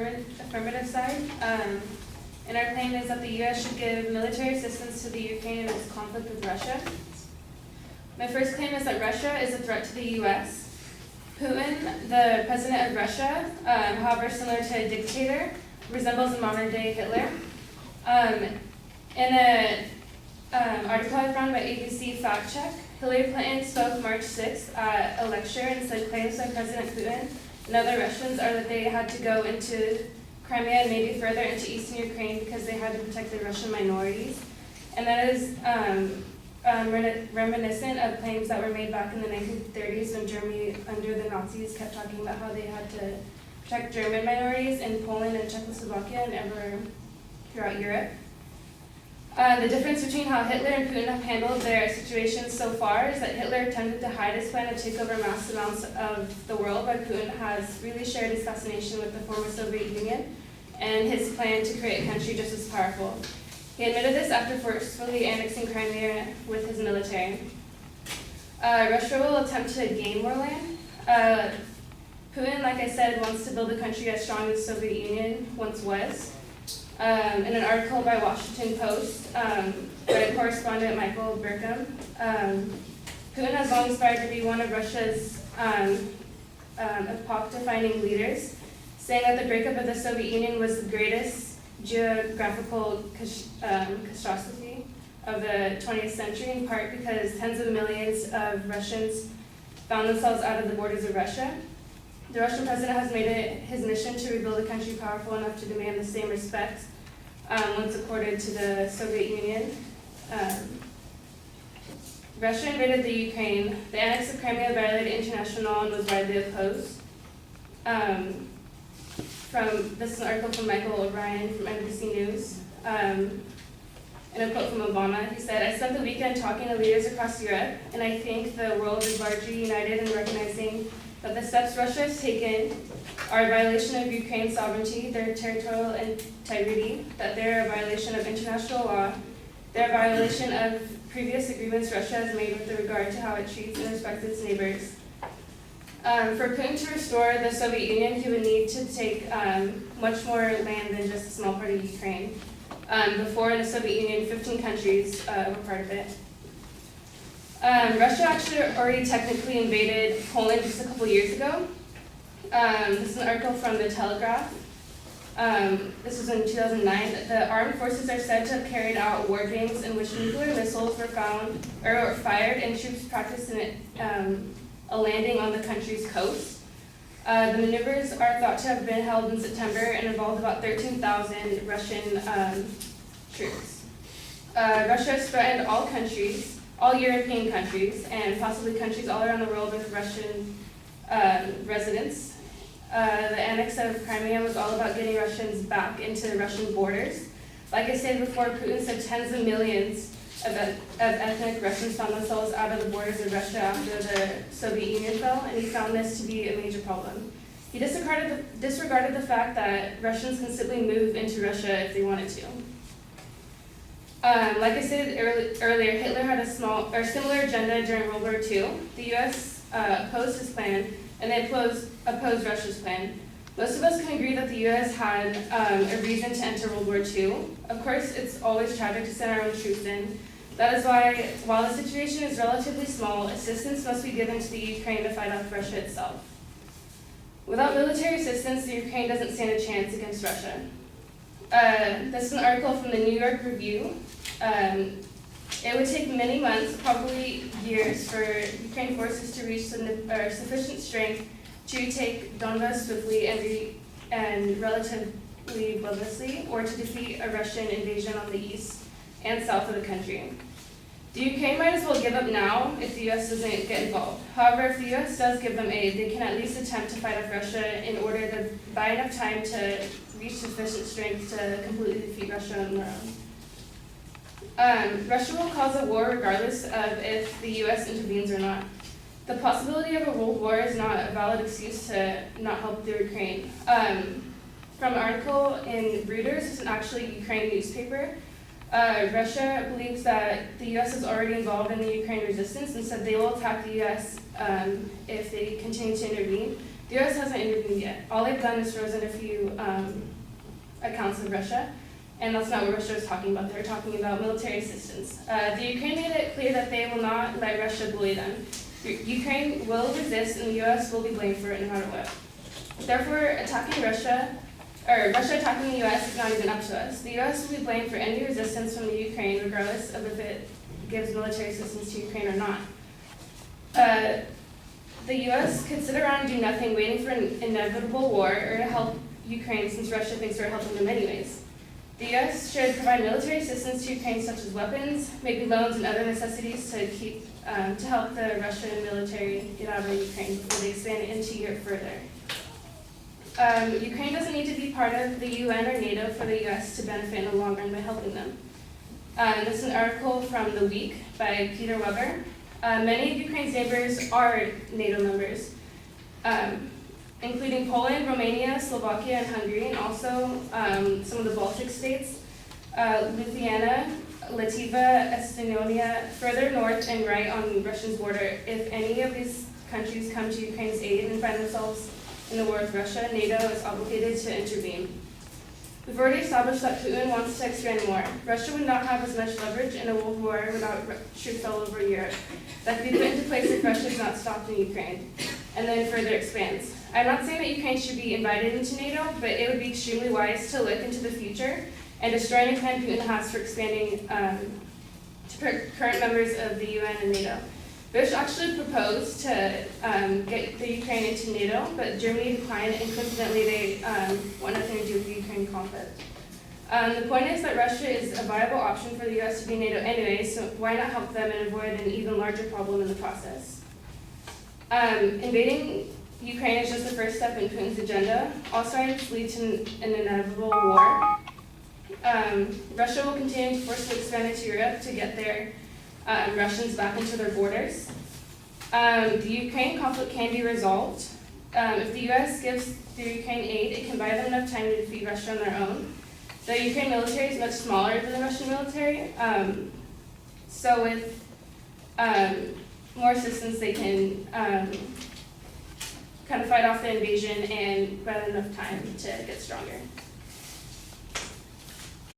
affirmative side. And our claim is that the U.S. should give military assistance to the Ukraine in its conflict with Russia. My first claim is that Russia is a threat to the U.S. Putin, the president of Russia, however similar to a dictator, resembles a modern-day Hitler. In an article I found by ABC Fact Check, Hillary Clinton spoke March 6th at a lecture and said claims by President Putin and other Russians are that they had to go into Crimea and maybe further into eastern Ukraine because they had to protect the Russian minorities. And that is reminiscent of claims that were made back in the 1930s when Germany, under the Nazis, kept talking about how they had to protect German minorities in Poland and Czechoslovakia and ever throughout Europe. The difference between how Hitler and Putin have handled their situations so far is that Hitler attempted to hide his plan to take over mass amounts of the world, while Putin has really shared his fascination with the former Soviet Union and his plan to create a country just as powerful. He admitted this after forcefully annexing Crimea with his military. Russia will attempt to gain more land. Putin, like I said, wants to build a country as strong as the Soviet Union once was. In an article by Washington Post by correspondent Michael Burkham, Putin has long aspired to be one of Russia's epoch-defining leaders, saying that the breakup of the Soviet Union was the greatest geographical catastrophe of the 20th century, in part because tens of millions of Russians found themselves out of the borders of Russia. The Russian president has made it his mission to rebuild a country powerful enough to demand the same respect once accorded to the Soviet Union. Russia invaded the Ukraine. The annex of Crimea violated international law and was widely opposed. This is an article from Michael O'Brien from NBC News. And a quote from Obama. He said, "I spent the weekend talking to leaders across Europe, and I think the world is largely united in recognizing that the steps Russia has taken are a violation of Ukraine's sovereignty, their territorial integrity, that they're a violation of international law, they're a violation of previous agreements Russia has made with regard to how it treats and respects its neighbors." For Putin to restore the Soviet Union, he would need to take much more land than just a small part of Ukraine. Before in the Soviet Union, 15 countries were part of it. Russia actually already technically invaded Poland just a couple years ago. This is an article from The Telegraph. This was in 2009. The armed forces are said to have carried out war games in which nuclear missiles were fired and troops practiced a landing on the country's coast. The maneuvers are thought to have been held in September and involved about 13,000 Russian troops. Russia has threatened all countries, all European countries, and possibly countries all around the world with Russian residents. The annex of Crimea was all about getting Russians back into the Russian borders. Like I said before, Putin said tens of millions of ethnic Russians found themselves out of the borders of Russia after the Soviet Union fell, and he found this to be a major problem. He disregarded the fact that Russians can simply move into Russia if they wanted to. Like I said earlier, Hitler had a similar agenda during World War II. The U.S. opposed his plan, and they opposed Russia's plan. Most of us can agree that the U.S. had a reason to enter World War II. Of course, it's always tragic to send our own troops in. That is why, while the situation is relatively small, assistance must be given to the Ukraine to fight off Russia itself. Without military assistance, the Ukraine doesn't stand a chance against Russia. This is an article from the New York Review. It would take many months, probably years, for Ukraine forces to reach sufficient strength to retake Donbas swiftly and relatively bloodlessly, or to defeat a Russian invasion on the east and south of the country. The Ukraine might as well give up now if the U.S. doesn't get involved. However, if the U.S. does give them aid, they can at least attempt to fight off Russia in order to buy enough time to reach sufficient strength to completely defeat Russia on their own. Russia will cause a war regardless of if the U.S. intervenes or not. The possibility of a world war is not a valid excuse to not help the Ukraine. From an article in Reuters, it's an actually Ukraine newspaper. Russia believes that the U.S. is already involved in the Ukraine resistance and said they will attack the U.S. If they continue to intervene. The U.S. hasn't intervened yet. All they've done is frozen a few accounts of Russia, and that's not what Russia is talking about. They're talking about military assistance. The Ukraine made it clear that they will not let Russia bully them. Ukraine will resist, and the U.S. will be blamed for it no matter what. Therefore, Russia attacking the U.S. is not even up to us. The U.S. will be blamed for any resistance from the Ukraine, regardless of if it gives military assistance to Ukraine or not. The U.S. could sit around and do nothing, waiting for an inevitable war, or to help Ukraine, since Russia thinks we're helping them anyways. The U.S. should provide military assistance to Ukraine, such as weapons, maybe loans and other necessities to help the Russian military get out of Ukraine before they expand it into Europe further. Ukraine doesn't need to be part of the UN or NATO for the U.S. to benefit in the long run by helping them. This is an article from The Week by Peter Weber. Many of Ukraine's neighbors are NATO members, including Poland, Romania, Slovakia, and Hungary, and also some of the Baltic states, Lithuania, Latvia, Estonia, further north and right on Russia's border. If any of these countries come to Ukraine's aid and find themselves in the war with Russia, NATO is obligated to intervene. We've already established that Putin wants to expand more. Russia would not have as much leverage in a world war without troops all over Europe. That could be put into place if Russia is not stopped in Ukraine, and then further expands. I'm not saying that Ukraine should be invited into NATO, but it would be extremely wise to look into the future and destroy any plan Putin has for expanding to current members of the UN and NATO. Bush actually proposed to get the Ukraine into NATO, but Germany declined, and coincidentally they want nothing to do with the Ukraine conflict. The point is that Russia is a viable option for the US to be in NATO anyway, so why not help them and avoid an even larger problem in the process? Invading Ukraine is just the first step in Putin's agenda. All sides lead to an inevitable war. Russia will continue to forcibly expand into Europe to get their Russians back into their borders. The Ukraine conflict can be resolved. If the U.S. gives the Ukraine aid, it can buy them enough time to defeat Russia on their own. The Ukraine military is much smaller than the Russian military, so with more assistance, they can kind of fight off the invasion and buy them enough time to get stronger.